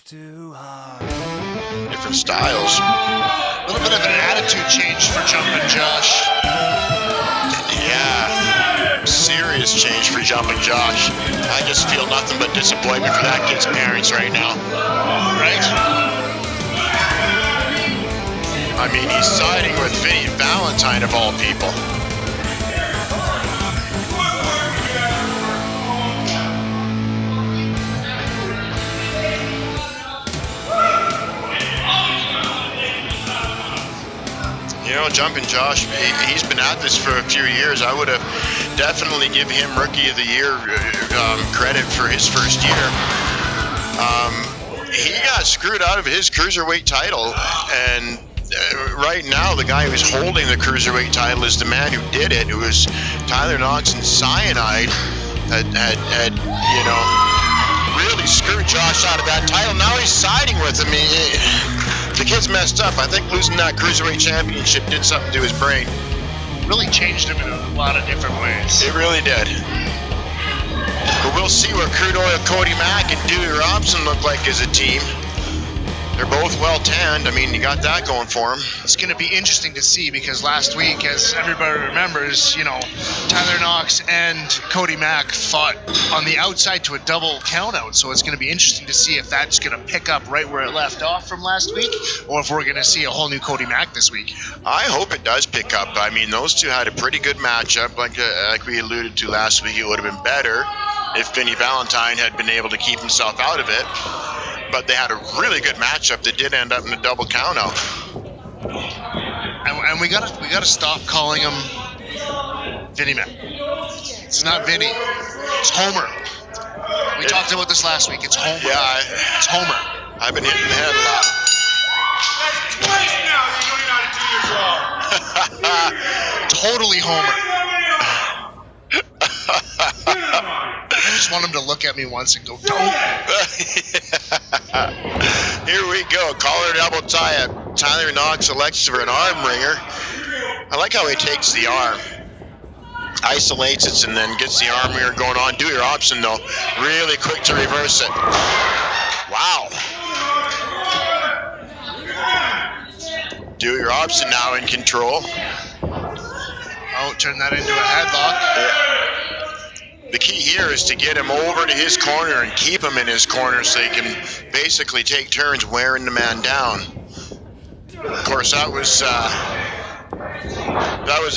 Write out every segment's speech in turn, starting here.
Different styles. A little bit of an attitude change for Jumpin Josh. Yeah, serious change for Jumpin Josh. I just feel nothing but disappointment for that kid's parents right now. Right? I mean, he's siding with Vinny Valentine of all people. You know, Jumpin Josh, he's been at this for a few years. I would have definitely given him Rookie of the Year credit for his first year. He got screwed out of his Cruiserweight title, and right now the guy who's holding the Cruiserweight title is the man who did it. It was Tyler Knox, and Cyanide had you know, really screwed Josh out of that title. Now he's siding with him. The kid's messed up. I think losing that Cruiserweight Championship did something to his brain. Really changed him in a lot of different ways. It really did. But we'll see what Crude Oil Cody Mack and Dewey Robson look like as a team. They're both well tanned. I mean, you got that going for them. It's going to be interesting to see because last week, as everybody remembers, you know, Tyler Knox and Cody Mack fought on the outside to a double countout. So it's going to be interesting to see if that's going to pick up right where it left off from last week, or if we're going to see a whole new Cody Mack this week. I hope it does pick up. I mean, those two had a pretty good matchup. Like we alluded to last week, it would have been better if Vinny Valentine had been able to keep himself out of it. But they had a really good matchup that did end up in a double countout. And we gotta stop calling him Vinny Man. It's not Vinny. It's Homer. We talked about this last week. It's Homer. Yeah, it's Homer. I've been hitting the head a lot. Totally Homer. I just want him to look at me once and go, don't. Here we go. Collar double tie up. Tyler Knox elects for an arm ringer. I like how he takes the arm, isolates it, and then gets the arm ringer going on. Dewey Robson, though, really quick to reverse it. Wow. Dewey Robson now in control. Oh, turn that into a headlock. The key here is to get him over to his corner and keep him in his corner so he can basically take turns wearing the man down. Of course, that was a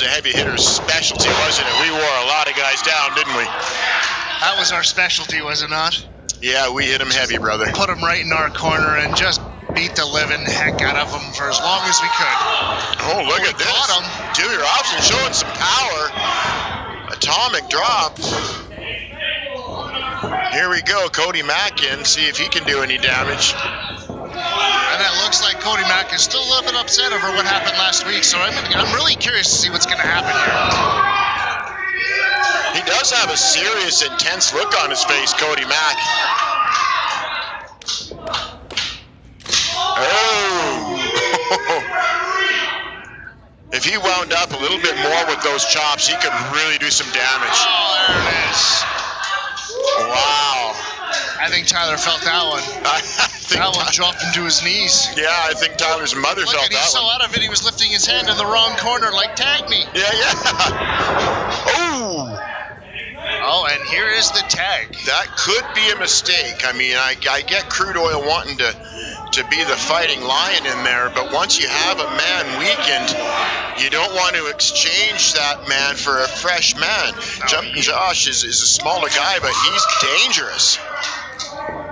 heavy hitter's specialty, wasn't it? We wore a lot of guys down, didn't we? That was our specialty, was it not? Yeah, we hit him heavy, brother. Put him right in our corner and just beat the living heck out of him for as long as we could. Oh, look at this. Got him. Dewey Robson showing some power. Atomic drop. Here we go, Cody Mack in, see if he can do any damage. And it looks like Cody Mack is still a little bit upset over what happened last week, so I'm really curious to see what's going to happen here. He does have a serious, intense look on his face, Cody Mack. Oh! If he wound up a little bit more with those chops, he could really do some damage. Oh, there it is. Wow. I think Tyler felt that one. That one dropped him to his knees. Yeah, I think Tyler's mother felt that one. He's so out of it, he was lifting his hand in the wrong corner like, tag me. Yeah. Oh, and here is the tag. That could be a mistake. I mean, I get Crude Oil wanting to be the fighting lion in there, but once you have a man weakened, you don't want to exchange that man for a fresh man. Jumpin Josh is a smaller guy, but he's dangerous.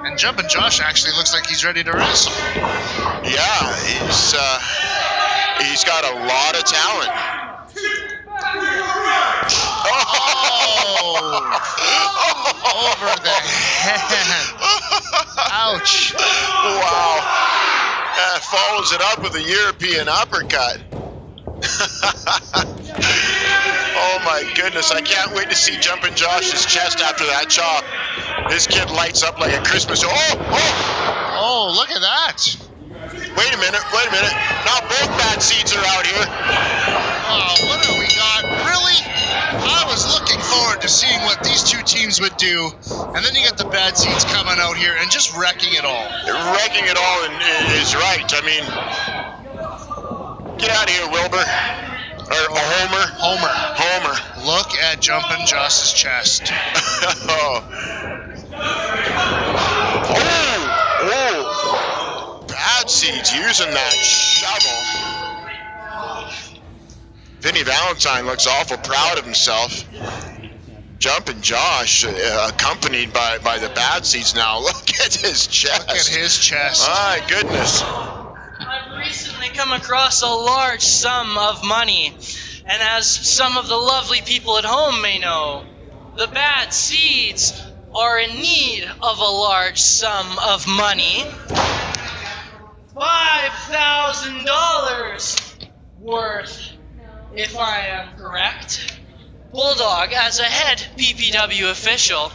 And Jumpin Josh actually looks like he's ready to wrestle. Yeah, he's got a lot of talent. Over the head. Ouch. Wow. Follows it up with a European uppercut. Oh my goodness, I can't wait to see Jumpin Josh's chest after that chop. This kid lights up like a Christmas. Oh, look at that. Wait a minute. Now both bad seeds are out here. Oh, what do we got? Really? I was looking forward to seeing what these two teams would do. And then you got the bad seeds coming out here and just wrecking it all. Wrecking it all is right. I mean, get out of here, Wilbur. Or Homer. Homer. Look at Jumpin Josh's chest. Oh. Bad seeds using that shovel. Vinny Valentine looks awful proud of himself. Jumpin Josh, accompanied by the bad seeds now. Look at his chest. Look at his chest. My goodness. I've recently come across a large sum of money, and as some of the lovely people at home may know, the bad seeds are in need of a large sum of money. $5,000 worth, if I am correct. Bulldog, as a head PPW official,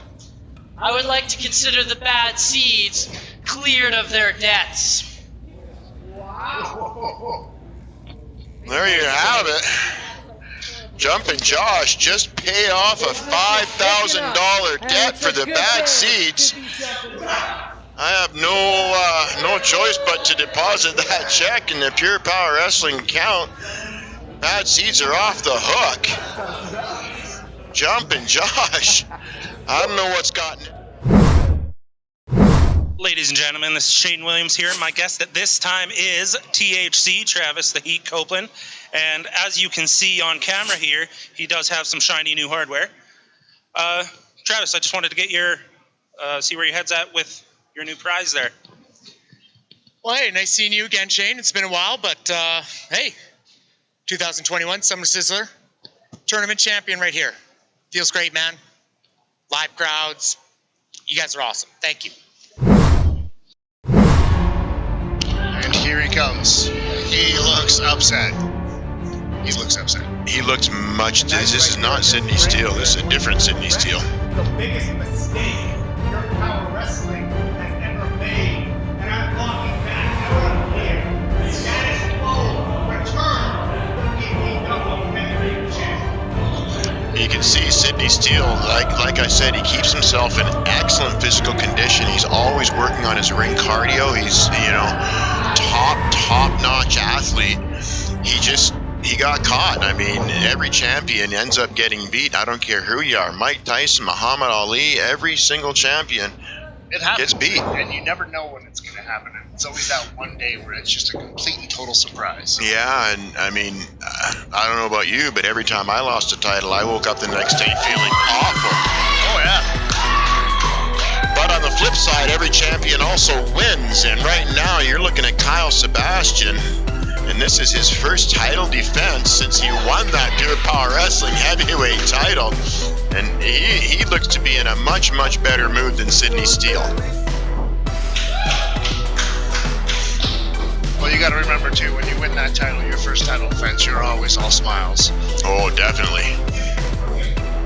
I would like to consider the bad seeds cleared of their debts. There you have it. Jumpin Josh just pay off a $5,000 debt for the bad seeds. I have no choice but to deposit that check in the Pure Power Wrestling account. Bad seeds are off the hook. Jumpin Josh. I don't know what's gotten. Ladies and gentlemen, this is Shane Williams here. My guest at this time is THC, Travis the Heat Copeland. And as you can see on camera here, he does have some shiny new hardware. Travis, I just wanted to get your, see where your head's at with your new prize there. Well, hey, nice seeing you again, Shane. It's been a while, but hey, 2021 Summer Sizzler tournament champion right here. Feels great, man. Live crowds. You guys are awesome. Thank you. And here he comes. He looks upset. He looks upset. He looks much. This is not Sydney Steele. This is a different Sydney Steele. The biggest mistake Pure Power Wrestling has ever made, and I'm walking back out of here. The status quo return to PPW Heavyweight Championship. You can see Sydney Steele, like I said, he keeps himself in excellent physical condition. He's always working on his ring cardio. He's, top-notch athlete. He got caught. I mean, every champion ends up getting beat. I don't care who you are. Mike Tyson, Muhammad Ali, every single champion gets beat. And you never know when it's going to happen. It's always that one day where it's just a complete and total surprise. Yeah, and I mean, I don't know about you, but every time I lost a title, I woke up the next day feeling awful. Oh, yeah. But on the flip side, every champion also wins. And right now, you're looking at Kyle Sebastian. And this is his first title defense since he won that Pure Power Wrestling Heavyweight title. And he looks to be in a much, much better mood than Sydney Steele. Well, you got to remember, too, when you win that title, your first title defense, you're always all smiles. Oh, definitely.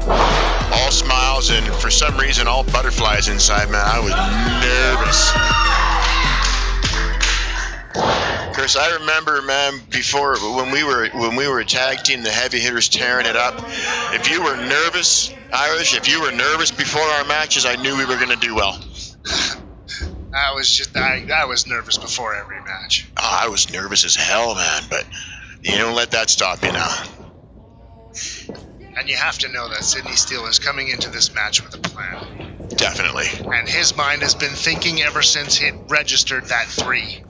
All smiles and for some reason all butterflies inside, man. I was nervous. Chris, I remember, man, before when we were a tag team, the heavy hitters tearing it up. If you were nervous, Irish, if you were nervous before our matches, I knew we were going to do well. I was nervous before every match. Oh, I was nervous as hell, man, but you don't let that stop you now. And you have to know that Sydney Steele is coming into this match with a plan. Definitely. And his mind has been thinking ever since he registered that 3.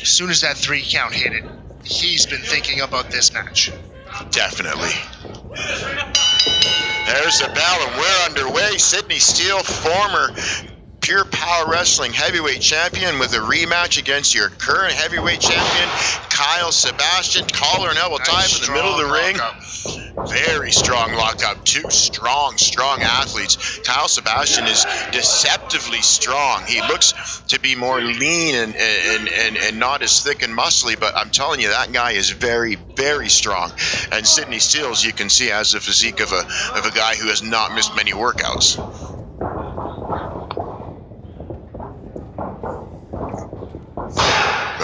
As soon as that 3 count hit it, he's been thinking about this match. Definitely. There's the bell, and we're underway. Sydney Steele, former Pure Power Wrestling Heavyweight Champion, with a rematch against your current Heavyweight Champion, Kyle Sebastian. Collar and elbow tie in the middle of the ring. Very strong lockup. Two strong athletes. Kyle Sebastian is deceptively strong. He looks to be more lean and not as thick and muscly, but I'm telling you, that guy is very, very strong. And Sydney Steele, as you can see, has the physique of a guy who has not missed many workouts.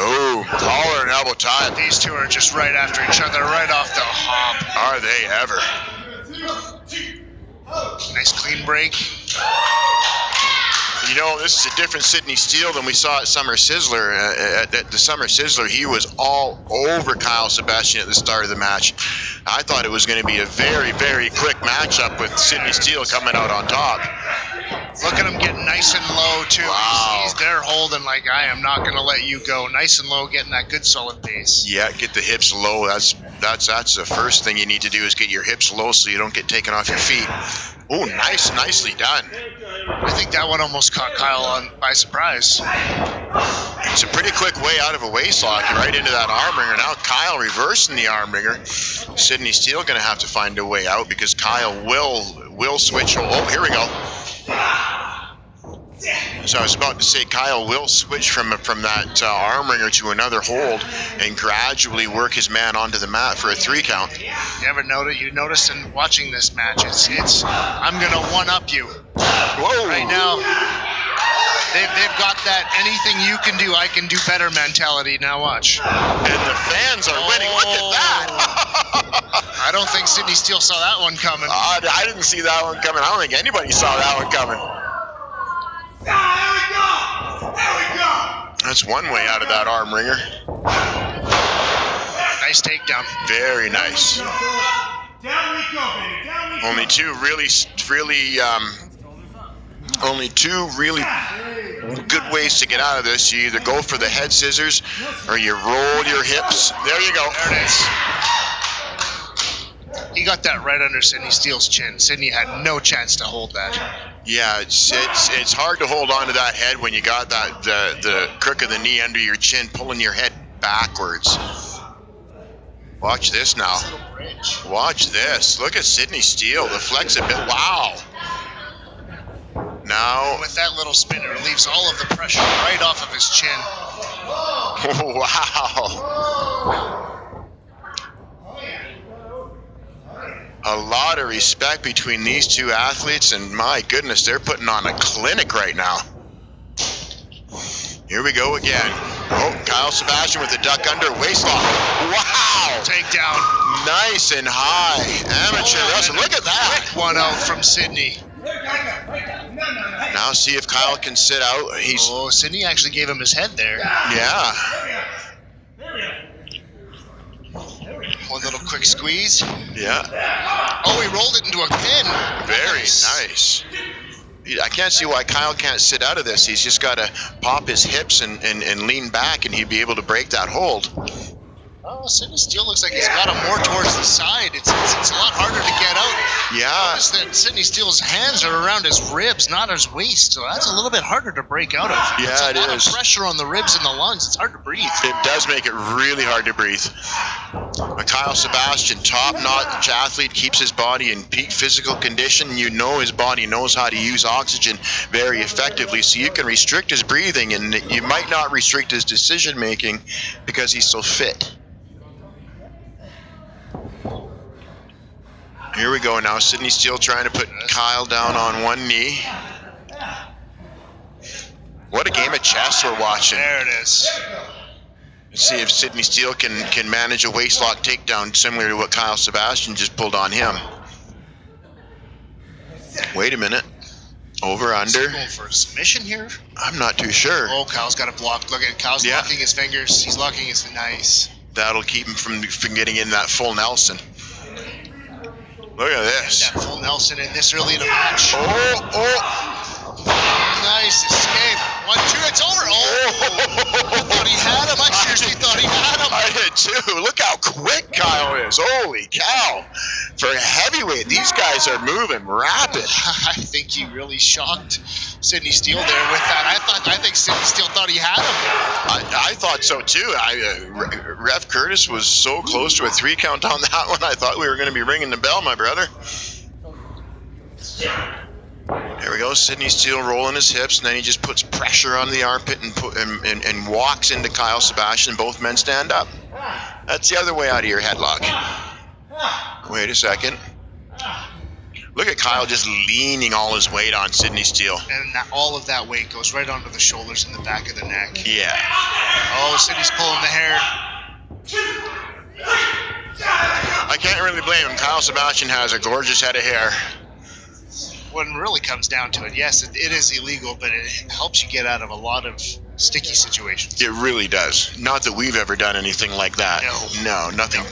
Oh, collar and elbow tie. These two are just right after each other, right off the hop. Are they ever? Nice clean break. You know, this is a different Sydney Steele than we saw at Summer Sizzler. At the Summer Sizzler, he was all over Kyle Sebastian at the start of the match. I thought it was going to be a very, very quick matchup with Sydney Steele coming out on top. Look at him getting nice and low, too. Wow. He's there holding like, I am not going to let you go. Nice and low, getting that good solid pace. Yeah, get the hips low. That's the first thing you need to do is get your hips low so you don't get taken off your feet. Oh, nicely done. I think that one almost caught Kyle by surprise. It's a pretty quick way out of a waist lock, right into that arm wringer. Now Kyle reversing the arm wringer. Sydney Steele going to have to find a way out because Kyle will switch. Oh, here we go. So I was about to say Kyle will switch from that arm wringer to another hold and gradually work his man onto the mat for a 3 count. You noticed in watching this match, it's I'm going to one-up you. Whoa. Right now, they've got that anything you can do, I can do better mentality. Now watch. And the fans are winning. Look at that. I don't think Sydney Steele saw that one coming. I didn't see that one coming. I don't think anybody saw that one coming. There we go. That's one way out of that arm wringer. Nice takedown. Very nice. Down we go, baby. Down we go. Only two really good ways to get out of this. You either go for the head scissors or you roll your hips. There you go. There it is. He got that right under Sydney Steele's chin. Sydney had no chance to hold that. Yeah, it's hard to hold on to that head when you got that the crook of the knee under your chin, pulling your head backwards. Watch this now. Watch this. Look at Sydney Steele. The flexibility. Wow. Now. With that little spin, it relieves all of the pressure right off of his chin. Wow. A lot of respect between these two athletes, and my goodness, they're putting on a clinic right now. Here we go again. Oh, Kyle Sebastian with the duck under waist lock. Wow! Takedown. Nice and high. Amateur wrestling. Look at that. Quick one out from Sydney. Now see if Kyle can sit out. Sydney actually gave him his head there. Yeah. One little quick squeeze. Yeah. Oh, he rolled it into a pin. Very nice. I can't see why Kyle can't sit out of this. He's just got to pop his hips and lean back, and he'd be able to break that hold. Oh, Sydney Steele looks like he's got him more towards the side. It's a lot harder to get out. Yeah. Notice that Sydney Steele's hands are around his ribs, not his waist. So that's a little bit harder to break out of. Yeah, it is. A lot of pressure on the ribs and the lungs. It's hard to breathe. It does make it really hard to breathe. But Kyle Sebastian, top-notch athlete, keeps his body in peak physical condition. You know his body knows how to use oxygen very effectively, so you can restrict his breathing, and you might not restrict his decision-making because he's so fit. Here we go now. Sydney Steele trying to put Kyle down on one knee. What a game of chess we're watching. There it is. Let's see if Sydney Steele can manage a waistlock takedown similar to what Kyle Sebastian just pulled on him. Wait a minute. Over, under. Going for a submission here? I'm not too sure. Oh, Kyle's got it blocked. Look at it. Kyle's locking his fingers. He's locking his nice. That'll keep him from getting in that full Nelson. Look at this. That full Nelson in this early in the match. Nice escape. 1-2, it's over. I thought he had him. I seriously thought he had him. I did too. Look how quick Kyle is. Holy cow. For a heavyweight, these guys are moving rapid. I think he really shocked Sydney Steele there with that. I think Sydney Steele thought he had him. I thought so too. Ref Curtis was so close to a 3 count on that one. I thought we were going to be ringing the bell, my brother. There we go. Sydney Steele rolling his hips, and then he just puts pressure on the armpit and walks into Kyle Sebastian. Both men stand up. That's the other way out of your headlock. Wait a second. Look at Kyle just leaning all his weight on Sydney Steele. And all of that weight goes right onto the shoulders and the back of the neck. Yeah. Oh, Sydney's pulling the hair. I can't really blame him. Kyle Sebastian has a gorgeous head of hair. when it really comes down to it, yes, it is illegal, but it helps you get out of a lot of sticky situations. It really does. Not that we've ever done anything like that. No, nothing.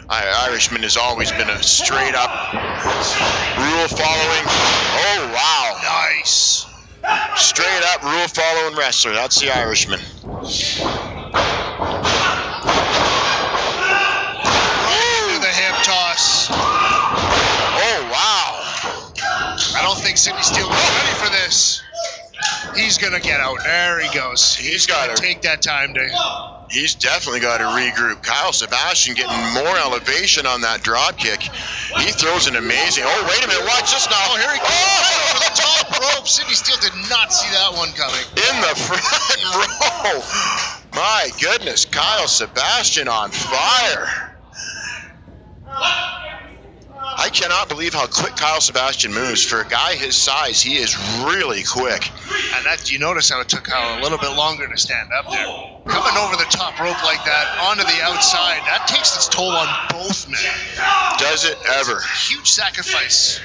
Irishman has always been a straight up rule following. Oh, wow. Nice. Straight up rule following wrestler. That's the Irishman. Into the hip toss. Oh, wow. I don't think Sydney Steele was ready for this. He's going to get out. There he goes. He's got to take that time to... He's definitely got to regroup. Kyle Sebastian getting more elevation on that drop kick. He throws an amazing... Oh, wait a minute. Watch this now. Oh, here he goes. Right over the top rope. Sydney Steele did not see that one coming. In the front row. My goodness. Kyle Sebastian on fire. I cannot believe how quick Kyle Sebastian moves. For a guy his size, he is really quick. And that, you notice how it took Kyle a little bit longer to stand up there. Coming over the top rope like that, onto the outside, that takes its toll on both men. Does it ever? Huge sacrifice.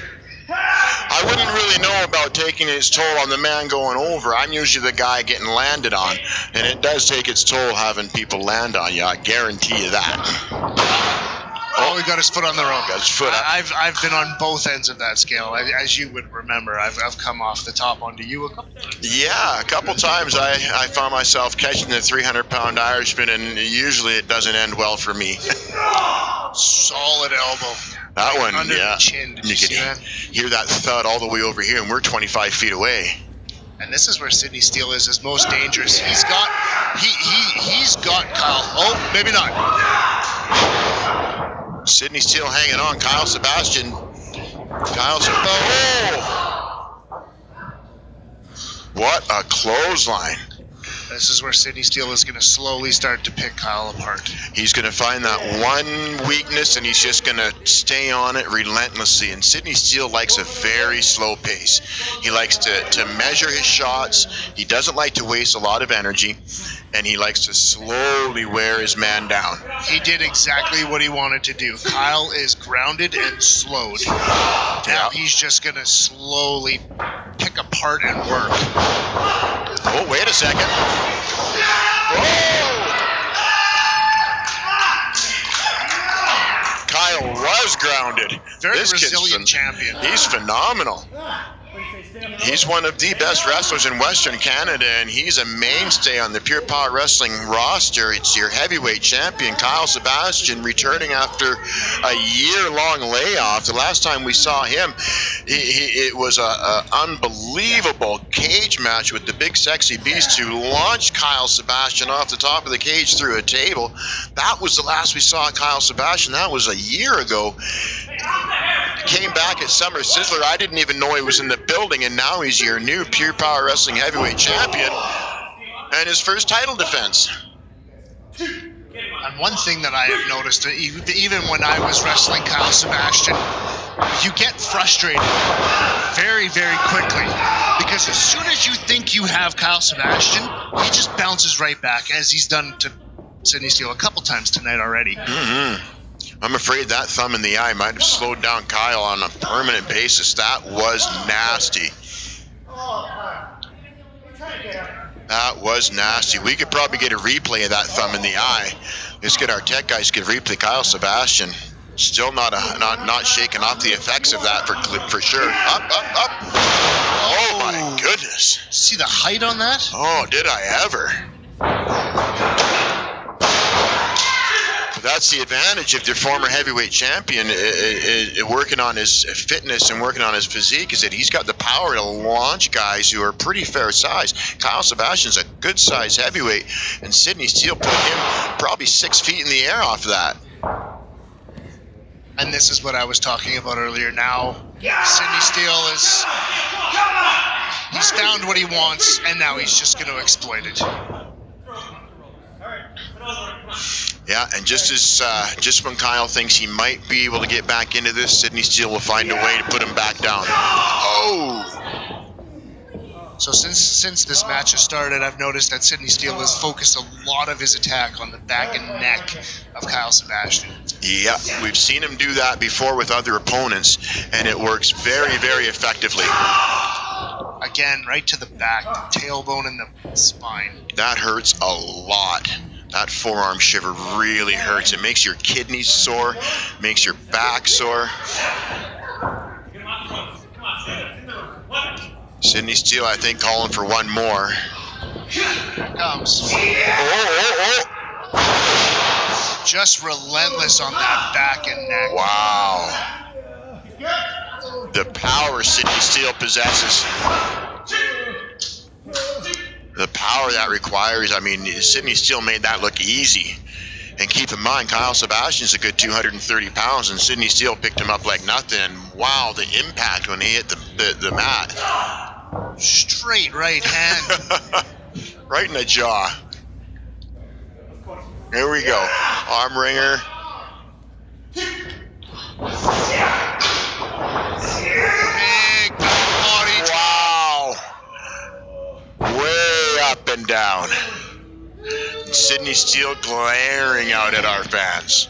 I wouldn't really know about taking its toll on the man going over. I'm usually the guy getting landed on. And it does take its toll having people land on you. I guarantee you that. Oh, he got his foot on the rope. Got his foot up. I've been on both ends of that scale. As you would remember, I've come off the top onto you a couple times. Yeah, a couple times I found myself catching the 300-pound Irishman, and usually it doesn't end well for me. Solid elbow. That one, under yeah. the chin. Did you could see that? hear that thud all the way over here, and we're 25 feet away. And this is where Sydney Steele is his most dangerous. He's got Kyle. Oh, maybe not. Sydney Steele hanging on. Kyle Sebastian. Oh! What a clothesline. This is where Sydney Steele is going to slowly start to pick Kyle apart. He's going to find that one weakness, and he's just going to stay on it relentlessly. And Sydney Steele likes a very slow pace. He likes to measure his shots. He doesn't like to waste a lot of energy, and he likes to slowly wear his man down. He did exactly what he wanted to do. Kyle is grounded and slowed. Now he's just going to slowly pick apart and work. Oh, wait a second. Whoa! Kyle was grounded. Very This kid's resilient champion. He's phenomenal. He's one of the best wrestlers in Western Canada, and he's a mainstay on the Pure Power Wrestling roster. It's your heavyweight champion, Kyle Sebastian, returning after a year-long layoff. The last time we saw him, it was a unbelievable cage match with the Big Sexy Beast, who launched Kyle Sebastian off the top of the cage through a table. That was the last we saw Kyle Sebastian. That was a year ago. Came back at Summer Sizzler. I didn't even know he was in the building, and now he's your new Pure Power Wrestling Heavyweight Champion and his first title defense. And one thing that I have noticed, even when I was wrestling Kyle Sebastian, you get frustrated very, very quickly, because as soon as you think you have Kyle Sebastian, he just bounces right back, as he's done to Sydney Steele a couple times tonight already. Mm-hmm. I'm afraid that thumb in the eye might have slowed down Kyle on a permanent basis. That was nasty. That was nasty. We could probably get a replay of that thumb in the eye. Let's get our tech guys to replay Kyle Sebastian. Still not shaking off the effects of that for sure. Up. Oh my goodness. See the height on that? Oh, did I ever. That's the advantage of their former heavyweight champion working on his fitness and working on his physique, is that he's got the power to launch guys who are pretty fair size. Kyle Sebastian's a good size heavyweight, and Sydney Steele put him probably 6 feet in the air off that. And this is what I was talking about earlier. Now, Sydney Steele he's found what he wants, and now he's just going to exploit it. Yeah, and just when Kyle thinks he might be able to get back into this, Sydney Steele will find a way to put him back down. Oh! So since this match has started, I've noticed that Sydney Steele has focused a lot of his attack on the back and neck of Kyle Sebastian. Yeah, we've seen him do that before with other opponents, and it works very, very effectively. Again, right to the back, the tailbone and the spine. That hurts a lot. That forearm shiver really hurts. It makes your kidneys sore, makes your back sore. Sydney Steele, I think, calling for one more. Here comes. Oh. Just relentless on that back and neck. Wow. The power Sydney Steele possesses. The power that requires, I mean, Sydney Steele made that look easy. And keep in mind, Kyle Sebastian's a good 230 pounds, and Sydney Steele picked him up like nothing. And wow, the impact when he hit the mat. Straight right hand. Right in the jaw. Here we go. Arm wringer. Big body drop. Wow. Way up and down. Sydney Steele glaring out at our fans.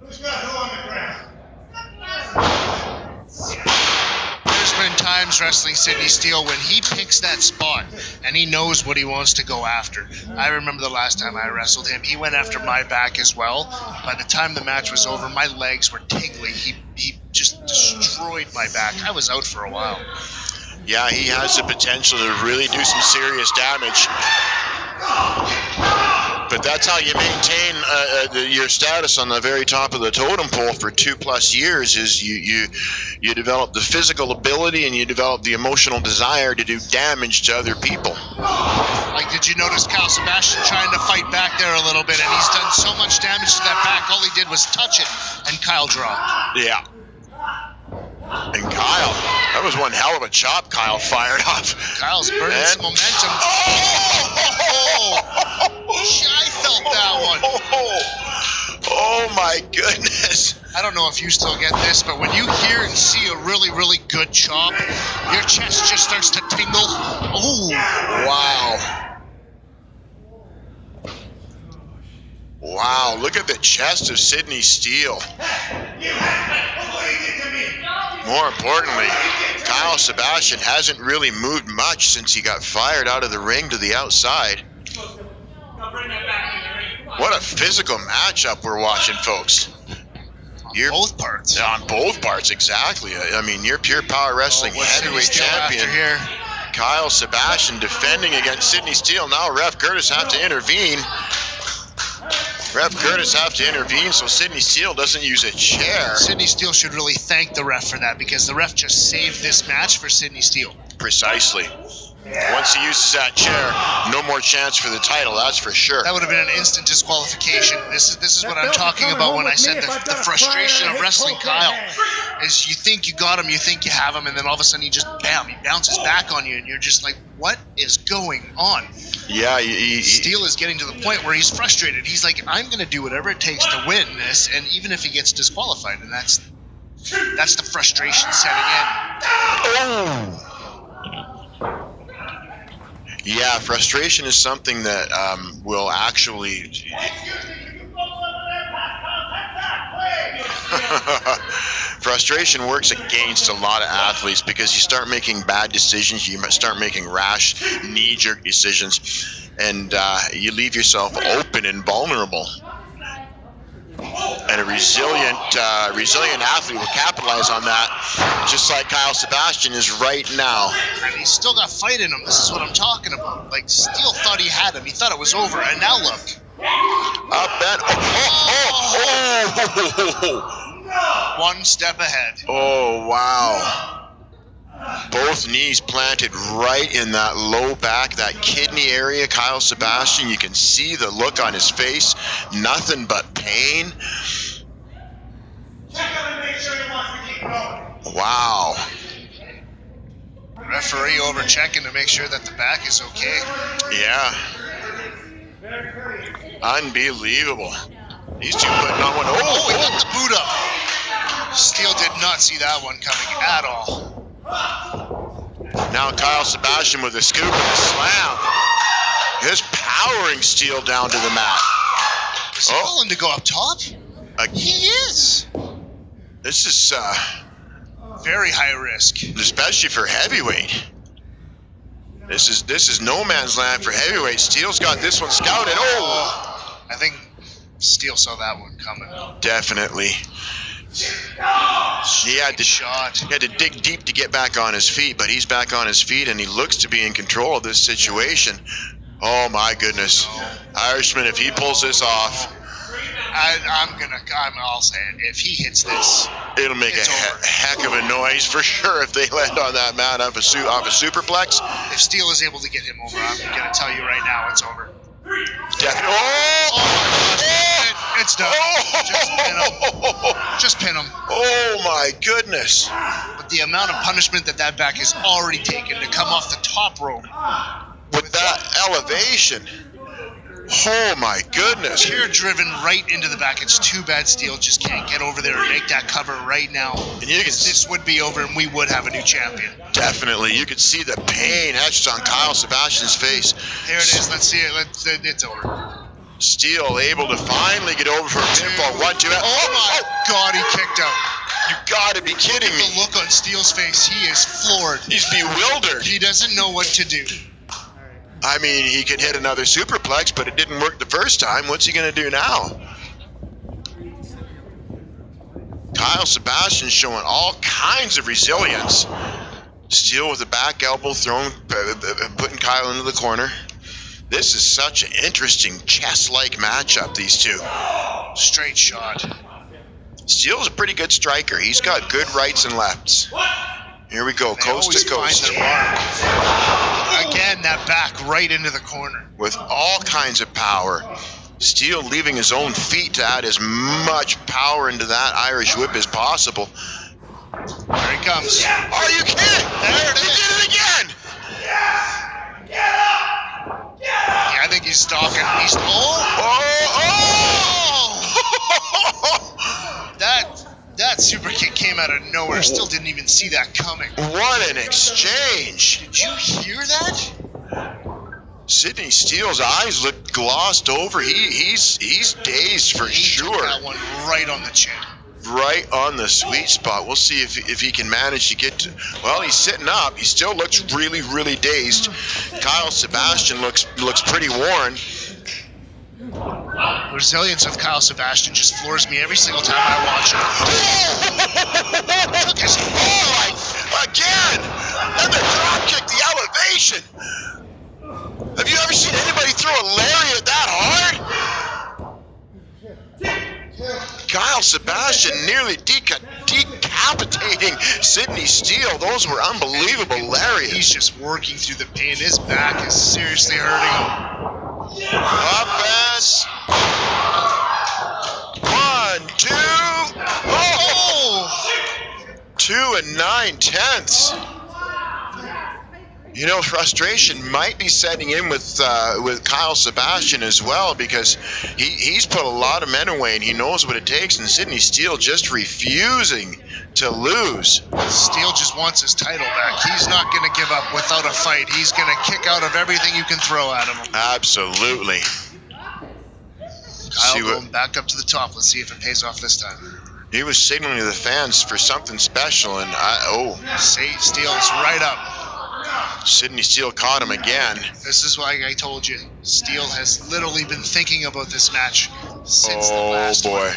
There's been times wrestling Sydney Steele when he picks that spot and he knows what he wants to go after. I remember the last time I wrestled him, he went after my back as well. By the time the match was over, my legs were tingling. He just destroyed my back. I was out for a while. Yeah, he has the potential to really do some serious damage. But that's how you maintain your status on the very top of the totem pole for 2+ years. Is you develop the physical ability and you develop the emotional desire to do damage to other people. Like, did you notice Kyle Sebastian trying to fight back there a little bit, and he's done so much damage to that back. All he did was touch it, and Kyle dropped. Yeah. And Kyle, that was one hell of a chop Kyle fired off. Kyle's burning some momentum. I felt that one. Oh my goodness. I don't know if you still get this, but when you hear and see a really, really good chop, your chest just starts to tingle. Oh. Wow. Wow, look at the chest of Sydney Steele. More importantly, Kyle Sebastian hasn't really moved much since he got fired out of the ring to the outside. What a physical matchup we're watching, folks. On both parts. On both parts, exactly. I mean, you're pure power wrestling heavyweight champion. Here? Kyle Sebastian defending against Sydney Steele. Now Ref Curtis have to intervene. So Sydney Steele doesn't use a chair. Sydney Steele should really thank the ref for that, because the ref just saved this match for Sydney Steele. Precisely. Once he uses that chair, no more chance for the title, that's for sure. That would have been an instant disqualification. This is what I'm talking about when I said the frustration of wrestling Kyle. Is you think you got him, you think you have him, and then all of a sudden he just, bam, he bounces back on you, and you're just like, what is going on? Yeah, Steele is getting to the point where he's frustrated. He's like, I'm going to do whatever it takes to win this, and even if he gets disqualified, and that's the frustration setting in. Oh! Yeah, frustration is something that will actually... Frustration works against a lot of athletes because you start making bad decisions, you start making rash, knee-jerk decisions, and you leave yourself open and vulnerable. And a resilient athlete will capitalize on that, just like Kyle Sebastian is right now. And he's still got fight in him. This is what I'm talking about. Like, Steele thought he had him. He thought it was over, and now look. Up and One step ahead. Oh, wow. Both knees planted right in that low back, that kidney area. Kyle Sebastian, you can see the look on his face. Nothing but pain. Wow. Referee over checking to make sure that the back is okay. Yeah. Unbelievable. These two putting on one. Oh, he got the boot up. Steele did not see that one coming at all. Now Kyle Sebastian with a scoop and a slam. Just powering Steele down to the mat. Is he willing to go up top? He is. This is Very high risk. especially for heavyweight. This is no man's land for heavyweight. Steele's got this one scouted. Oh, I think Steele saw that one coming. definitely. He had to dig deep to get back on his feet, but he's back on his feet and he looks to be in control of this situation. Oh my goodness. Irishman, if he pulls this off, I'll say it. If he hits this, it'll make a heck of a noise for sure if they land on that man off a superplex. If Steele is able to get him over, I'm going to tell you right now, it's over. Definitely. Oh! It's done. Just pin him. Oh my goodness. But the amount of punishment that back has already taken to come off the top rope. With that elevation. Oh my goodness. Tear driven right into the back. It's too bad Steele just can't get over there and make that cover right now. And you can this would be over and we would have a new champion. Definitely. You could see the pain etched on Kyle Sebastian's face. There it is. Let's see it. It's over. Steele able to finally get over for a pinfall. 1, 2. Oh my God, he kicked out. You gotta be kidding me. The look on Steele's face, he is floored. He's bewildered. He doesn't know what to do. I mean, he could hit another superplex, but it didn't work the first time. What's he going to do now? Kyle Sebastian showing all kinds of resilience. Steele with a back elbow thrown, putting Kyle into the corner. This is such an interesting chess-like matchup, these two. Straight shot. Steele's a pretty good striker. He's got good rights and lefts. Here we go, coast to coast. Again, that back right into the corner. With all kinds of power. Steele leaving his own feet to add as much power into that Irish whip as possible. There he comes. Are you kidding? There it is. He did it again. Yeah, I think he's stalking. That super kick came out of nowhere. Still didn't even see that coming. What an exchange. Did you hear that? Sydney Steele's eyes look glossed over. He's dazed for sure. Took that one right on the chin. Right on the sweet spot. We'll see if he can manage to get to... Well, he's sitting up. He still looks really, really dazed. Kyle Sebastian looks pretty worn. The resilience of Kyle Sebastian just floors me every single time I watch him. Took his again! And the drop kick, the elevation! Have you ever seen anybody throw a lariat that hard? Kyle Sebastian nearly decapitating Sydney Steele. Those were unbelievable lariats. He's just working through the pain. His back is seriously hurting him. Up and 1, 2. Oh! 2 9/10. You know, frustration might be setting in with Kyle Sebastian as well, because he's put a lot of men away and he knows what it takes, and Sydney Steele just refusing to lose. Steele just wants his title back. He's not going to give up without a fight. He's going to kick out of everything you can throw at him. Absolutely. Kyle going back up to the top. Let's see if it pays off this time. He was signaling to the fans for something special, and Steele's right up. Sydney Steele caught him again. This is why I told you. Steele has literally been thinking about this match since the last boy. one.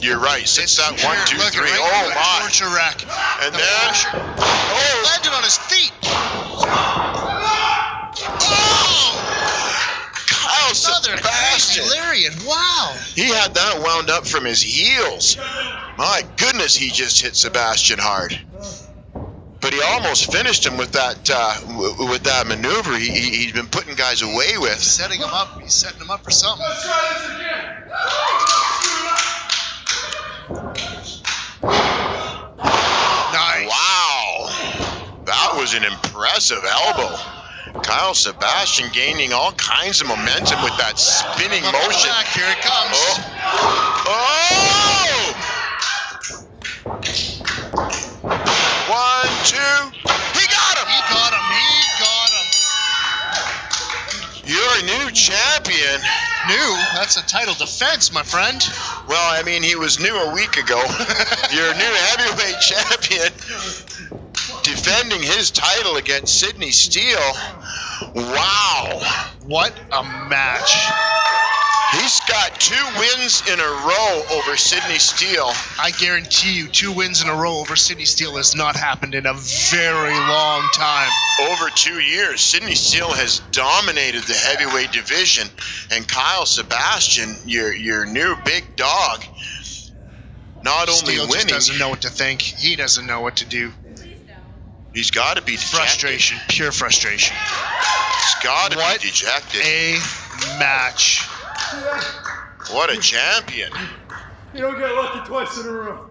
You're right. Since that 1, 2, 3. Right, oh my! Torture rack. And then landed on his feet. Kyle Sebastian. Lariat. Wow. He had that wound up from his heels. My goodness, he just hit Sebastian hard. But he almost finished him with that maneuver he's been putting guys away with. He's setting him up. He's setting him up for something. Let's try this again. Nice. Wow. That was an impressive elbow. Kyle Sebastian gaining all kinds of momentum with that spinning motion. Back. Here it comes. Oh! 1, 2. He got him. He got him. Your new champion. new. That's a title defense, my friend. Well, I mean, he was new a week ago. Your new heavyweight champion defending his title against Sydney Steele. Wow. What a match. He's got 2 wins in a row over Sydney Steele. I guarantee you 2 wins in a row over Sydney Steele has not happened in a very long time. Over 2 years, Sydney Steele has dominated the heavyweight division, and Kyle Sebastian, your new big dog, not only Steele winning, just doesn't know what to think. He doesn't know what to do. he's got to be dejected. Frustration, pure frustration. He's got to What be dejected. a match. What a champion. You don't get lucky twice in a row.